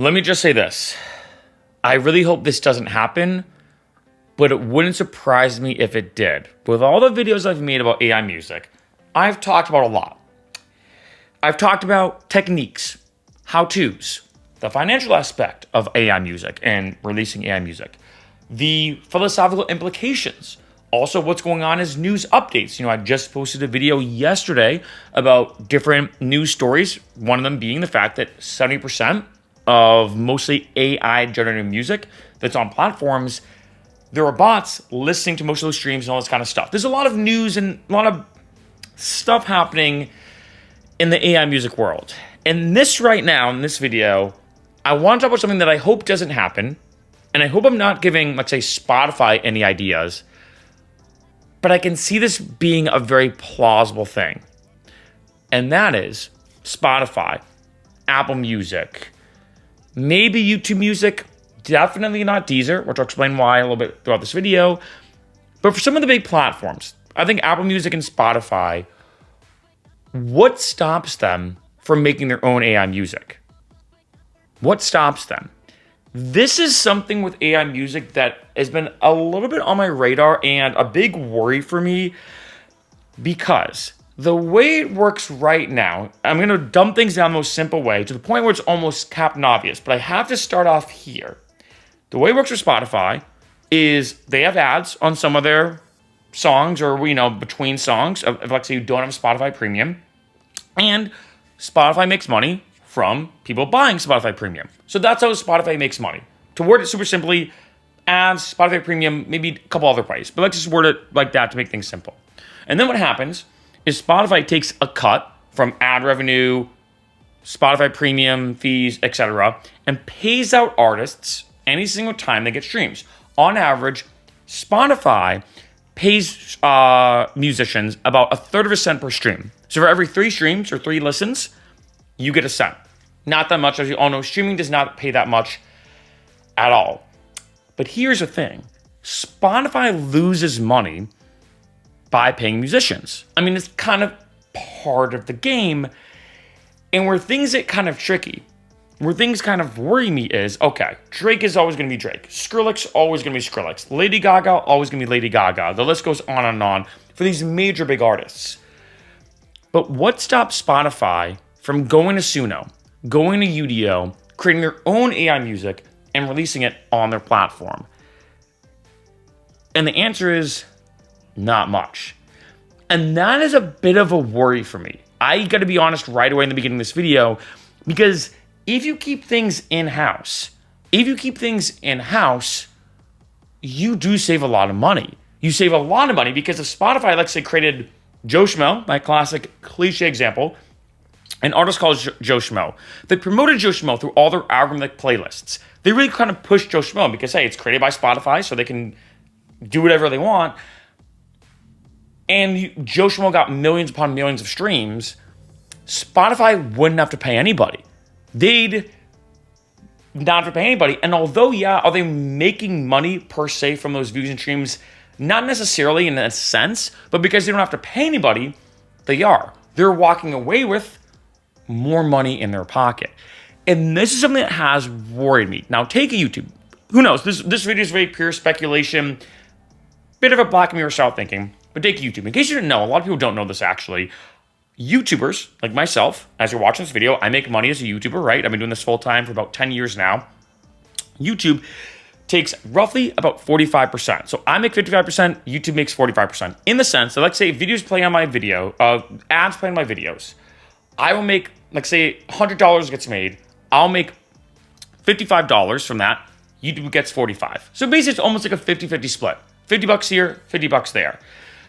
Let me just say this. I really hope this doesn't happen, but it wouldn't surprise me if it did. With all the videos I've made about AI music, I've talked about a lot. I've talked about techniques, how-tos, the financial aspect of AI music and releasing AI music, the philosophical implications, also what's going on as news updates. I just posted a video yesterday about different news stories, one of them being the fact that 70% of mostly AI-generated music that's on platforms, there are bots listening to most of those streams and all this kind of stuff. There's a lot of news and a lot of stuff happening in the AI music world. And this right now, in this video, I want to talk about something that I hope doesn't happen. And I hope I'm not giving, let's say, Spotify any ideas. But I can see this being a very plausible thing. And that is Spotify, Apple Music, maybe YouTube Music, definitely not Deezer, which I'll explain why a little bit throughout this video. But for some of the big platforms, I think Apple Music and Spotify, what stops them from making their own AI music? What stops them? This is something with AI music that has been a little bit on my radar and a big worry for me, because the way it works right now, I'm going to dumb things down the most simple way to the point where it's almost captain obvious, but I have to start off here. The way it works for Spotify is they have ads on some of their songs or, between songs, if let's say you don't have Spotify Premium, and Spotify makes money from people buying Spotify Premium. So that's how Spotify makes money. To word it super simply, ads, Spotify Premium, maybe a couple other ways, but let's just word it like that to make things simple. And then what happens is Spotify takes a cut from ad revenue, Spotify Premium fees, etc., and pays out artists any single time they get streams. On average, Spotify pays musicians about a third of a cent per stream. So for every 3 streams or 3 listens, you get a cent. Not that much, as you all know, streaming does not pay that much at all. But here's the thing. Spotify loses money by paying musicians. It's kind of part of the game. And where things get kind of tricky, where things kind of worry me is, okay, Drake is always going to be Drake. Skrillex, always going to be Skrillex. Lady Gaga, always going to be Lady Gaga. The list goes on and on for these major big artists. But what stops Spotify from going to Suno, going to Udio, creating their own AI music, and releasing it on their platform? And the answer is not much. And that is a bit of a worry for me. I got to be honest right away in the beginning of this video, because if you keep things in-house, you do save a lot of money. You save a lot of money because if Spotify, let's say, created Joe Schmo, my classic cliche example, an artist called Joe Schmo. They promoted Joe Schmo through all their algorithmic playlists. They really kind of pushed Joe Schmo because, hey, it's created by Spotify, so they can do whatever they want. And Joe Schmo got millions upon millions of streams. Spotify wouldn't have to pay anybody. They'd not have to pay anybody. And although, are they making money per se from those views and streams? Not necessarily in a sense, but because they don't have to pay anybody, they are. They're walking away with more money in their pocket. And this is something that has worried me. Now, take a YouTube. Who knows? This video is very pure speculation, bit of a Black Mirror style thinking, but take YouTube. In case you didn't know, a lot of people don't know this actually. YouTubers, like myself, as you're watching this video, I make money as a YouTuber, right? I've been doing this full time for about 10 years now. YouTube takes roughly about 45%. So I make 55%, YouTube makes 45%. In the sense that, let's say videos play on my video, ads play on my videos, I will make, like say $100 gets made, I'll make $55 from that, YouTube gets 45. So basically it's almost like a 50-50 split. $50 here, $50 there.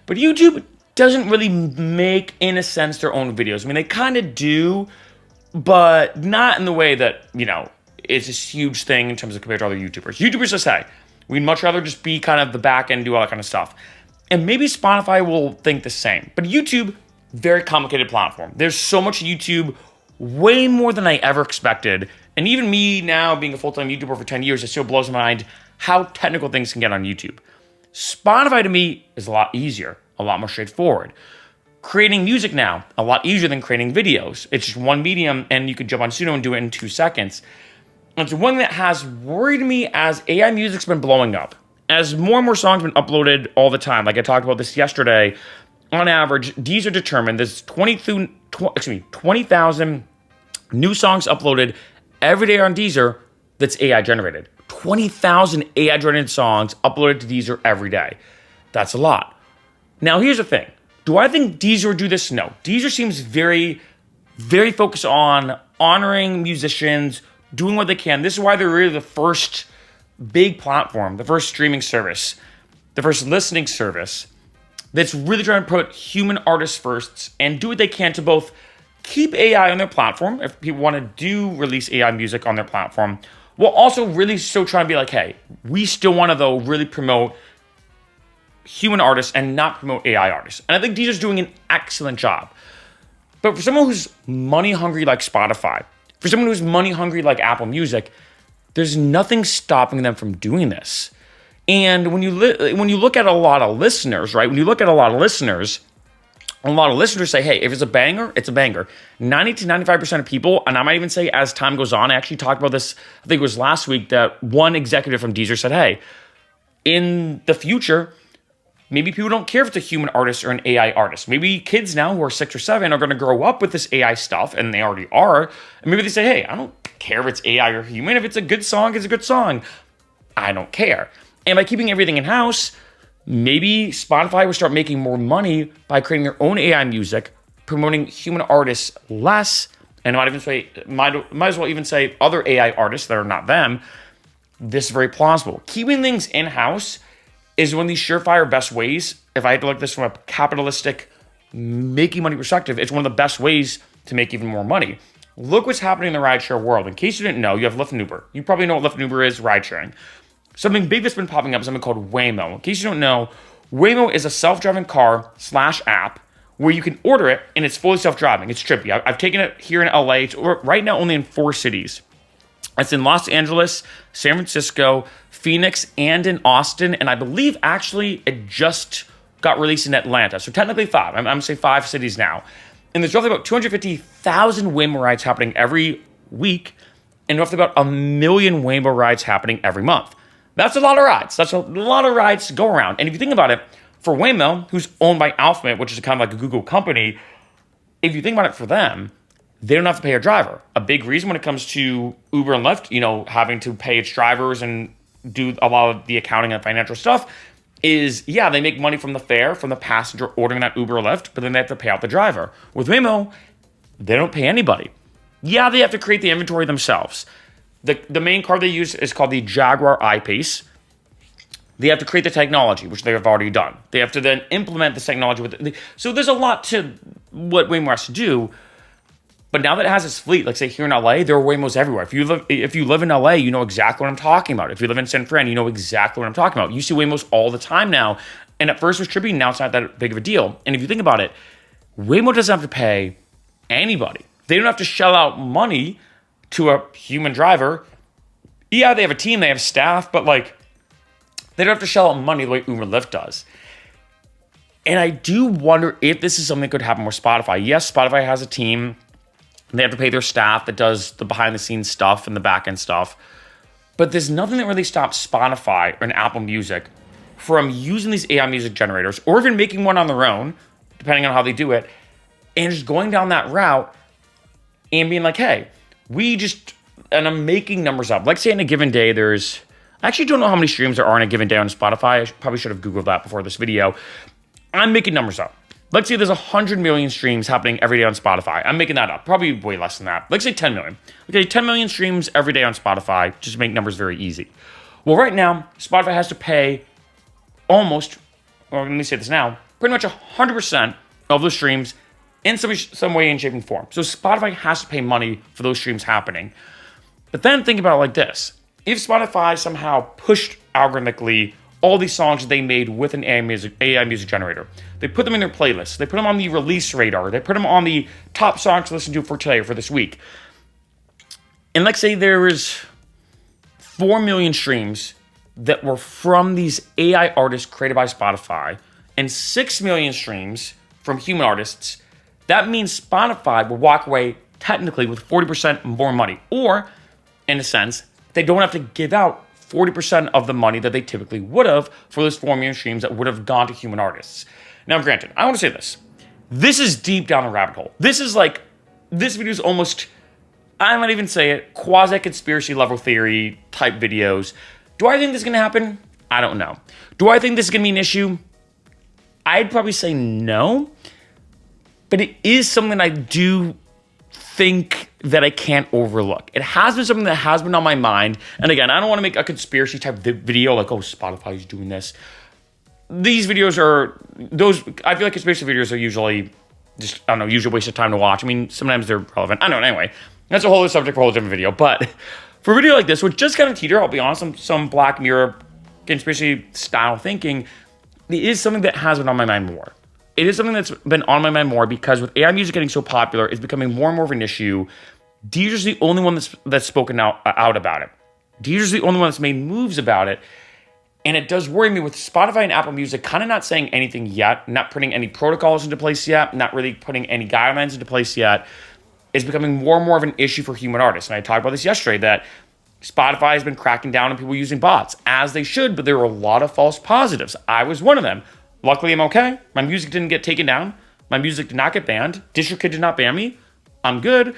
But YouTube doesn't really make, in a sense, their own videos. They kind of do, but not in the way that, it's this huge thing in terms of compared to other YouTubers. YouTubers just say, we'd much rather just be kind of the back end and do all that kind of stuff. And maybe Spotify will think the same. But YouTube, very complicated platform. There's so much YouTube, way more than I ever expected. And even me now being a full-time YouTuber for 10 years, it still blows my mind how technical things can get on YouTube. Spotify to me is a lot easier, a lot more straightforward. Creating music now, a lot easier than creating videos. It's just one medium and you can jump on Suno and do it in 2 seconds. It's one that has worried me as AI music's been blowing up. As more and more songs have been uploaded all the time, like I talked about this yesterday, on average, Deezer determined there's 20,000 new songs uploaded every day on Deezer that's AI generated. 20,000 AI generated songs uploaded to Deezer every day. That's a lot. Now, here's the thing. Do I think Deezer would do this? No. Deezer seems very, very focused on honoring musicians, doing what they can. This is why they're really the first big platform, the first streaming service, the first listening service that's really trying to put human artists first and do what they can to both keep AI on their platform, if people want to do release AI music on their platform, while also really still trying to be like, hey, we still want to, though, really promote human artists and not promote AI artists. And I think Deezer's doing an excellent job. But for someone who's money hungry like Spotify, for someone who's money hungry like Apple Music, there's nothing stopping them from doing this. And when you look at a lot of listeners, right? When you look at a lot of listeners say, hey, if it's a banger, it's a banger. 90 to 95% of people, and I might even say as time goes on, I actually talked about this, I think it was last week, that one executive from Deezer said, hey, in the future, maybe people don't care if it's a human artist or an AI artist. Maybe kids now who are 6 or 7 are going to grow up with this AI stuff, and they already are. And maybe they say, hey, I don't care if it's AI or human. If it's a good song, it's a good song. I don't care. And by keeping everything in-house, maybe Spotify will start making more money by creating their own AI music, promoting human artists less, and might as well even say other AI artists that are not them. This is very plausible. Keeping things in-house is one of these surefire best ways. If I had to look at this from a capitalistic making money perspective, it's one of the best ways to make even more money. Look what's happening in the rideshare world. In case you didn't know, you have Lyft and Uber. You probably know what Lyft and Uber is, ride sharing. Something big that's been popping up is something called Waymo. In case you don't know, Waymo is a self-driving car / app where you can order it and it's fully self-driving. It's trippy. I've taken it here in LA. It's right now only in 4 cities. It's in Los Angeles, San Francisco, Phoenix, and in Austin. And I believe actually it just got released in Atlanta. So technically 5. I'm going to say 5 cities now. And there's roughly about 250,000 Waymo rides happening every week and roughly about 1 million Waymo rides happening every month. That's a lot of rides. That's a lot of rides to go around. And if you think about it, for Waymo, who's owned by Alphabet, which is kind of like a Google company, if you think about it for them, they don't have to pay a driver. A big reason when it comes to Uber and Lyft, having to pay its drivers and do a lot of the accounting and financial stuff is, yeah, they make money from the fare, from the passenger ordering that Uber or Lyft, but then they have to pay out the driver. With Waymo, they don't pay anybody. Yeah, they have to create the inventory themselves. The main car they use is called the Jaguar I-Pace. They have to create the technology, which they have already done. They have to then implement this technology with it. So there's a lot to what Waymo has to do. But now that it has its fleet, like say here in LA, there are Waymos everywhere. If you live in LA, you know exactly what I'm talking about. If you live in San Fran, you know exactly what I'm talking about. You see Waymos all the time now. And at first it was trippy, now it's not that big of a deal. And if you think about it, Waymo doesn't have to pay anybody. They don't have to shell out money to a human driver. Yeah, they have a team, they have staff, but they don't have to shell out money the way Uber and Lyft does. And I do wonder if this is something that could happen with Spotify. Yes, Spotify has a team. They have to pay their staff that does the behind-the-scenes stuff and the back-end stuff. But there's nothing that really stops Spotify or Apple Music from using these AI music generators, or even making one on their own, depending on how they do it, and just going down that route and being like, hey, and I'm making numbers up. Like say in a given day, I actually don't know how many streams there are in a given day on Spotify. I probably should have Googled that before this video. I'm making numbers up. Let's say there's 100 million streams happening every day on Spotify. I'm making that up. Probably way less than that. Let's say 10 million. Okay, 10 million streams every day on Spotify, just to make numbers very easy. Well, right now, Spotify has to pay almost, or let me say this now, pretty much 100% of those streams in some way, in shape, and form. So Spotify has to pay money for those streams happening. But then think about it like this. If Spotify somehow pushed algorithmically all these songs that they made with an AI music generator, they put them in their playlists, they put them on the release radar, they put them on the top songs to listen to for today or for this week. And let's say there is 4 million streams that were from these AI artists created by Spotify and 6 million streams from human artists. That means Spotify will walk away technically with 40% more money, or in a sense, they don't have to give out 40% of the money that they typically would have for those 4 million streams that would have gone to human artists. Now, granted, I want to say this. This is deep down the rabbit hole. This video is almost, I might even say it, quasi-conspiracy level theory type videos. Do I think this is going to happen? I don't know. Do I think this is going to be an issue? I'd probably say no. But it is something I do think that I can't overlook. It has been something that has been on my mind. And again, I don't want to make a conspiracy type video like, oh, Spotify's doing this. These videos are, I feel like conspiracy videos are usually just, I don't know, usually a waste of time to watch. I mean, sometimes they're relevant. I don't know. Anyway, that's a whole other subject for a whole different video. But for a video like this, which just kind of teeter, I'll be honest, some Black Mirror conspiracy style thinking, it is something that has been on my mind more. It is something that's been on my mind more because with AI music getting so popular, it's becoming more and more of an issue. Deezer's the only one that's spoken out about it. Deezer's the only one that's made moves about it. And it does worry me with Spotify and Apple Music kind of not saying anything yet, not putting any protocols into place yet, not really putting any guidelines into place yet. It's becoming more and more of an issue for human artists. And I talked about this yesterday, that Spotify has been cracking down on people using bots, as they should, but there are a lot of false positives. I was one of them. Luckily, I'm okay. My music didn't get taken down. My music did not get banned. DistroKid did not ban me. I'm good.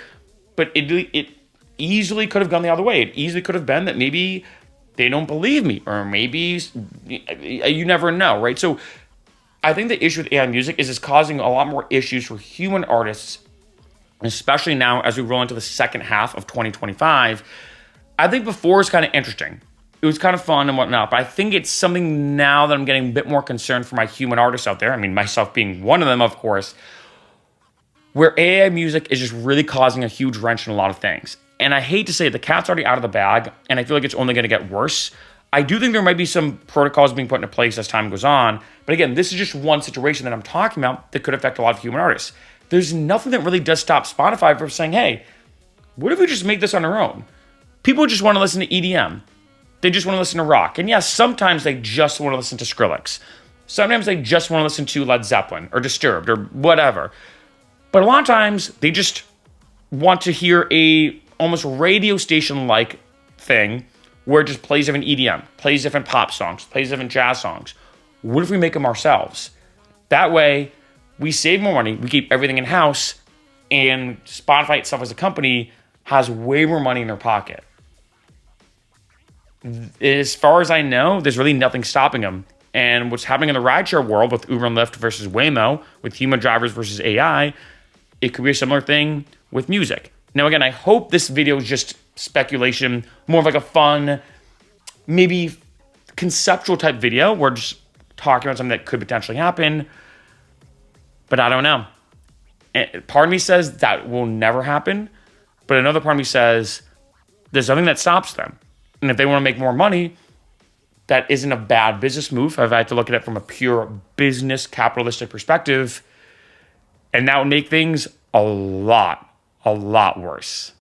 But it easily could have gone the other way. It easily could have been that maybe they don't believe me, or maybe you never know, right? So I think the issue with AI music is it's causing a lot more issues for human artists, especially now as we roll into the second half of 2025. I think before is kind of interesting. It was kind of fun and whatnot, but I think it's something now that I'm getting a bit more concerned for my human artists out there. I mean, myself being one of them, of course, where AI music is just really causing a huge wrench in a lot of things. And I hate to say it, the cat's already out of the bag, and I feel like it's only going to get worse. I do think there might be some protocols being put into place as time goes on. But again, this is just one situation that I'm talking about that could affect a lot of human artists. There's nothing that really does stop Spotify from saying, hey, what if we just make this on our own? People just want to listen to EDM. They just want to listen to rock. And yes, sometimes they just want to listen to Skrillex. Sometimes they just want to listen to Led Zeppelin or Disturbed or whatever. But a lot of times they just want to hear a almost radio station-like thing where it just plays different EDM, plays different pop songs, plays different jazz songs. What if we make them ourselves? That way, we save more money, we keep everything in-house, and Spotify itself as a company has way more money in their pocket. As far as I know, there's really nothing stopping them. And what's happening in the rideshare world with Uber and Lyft versus Waymo, with human drivers versus AI, it could be a similar thing with music. Now, again, I hope this video is just speculation, more of like a fun, maybe conceptual type video. We're just talking about something that could potentially happen, but I don't know. And part of me says that will never happen, but another part of me says there's nothing that stops them. And if they want to make more money, that isn't a bad business move. I've had to look at it from a pure business capitalistic perspective, and that would make things a lot worse.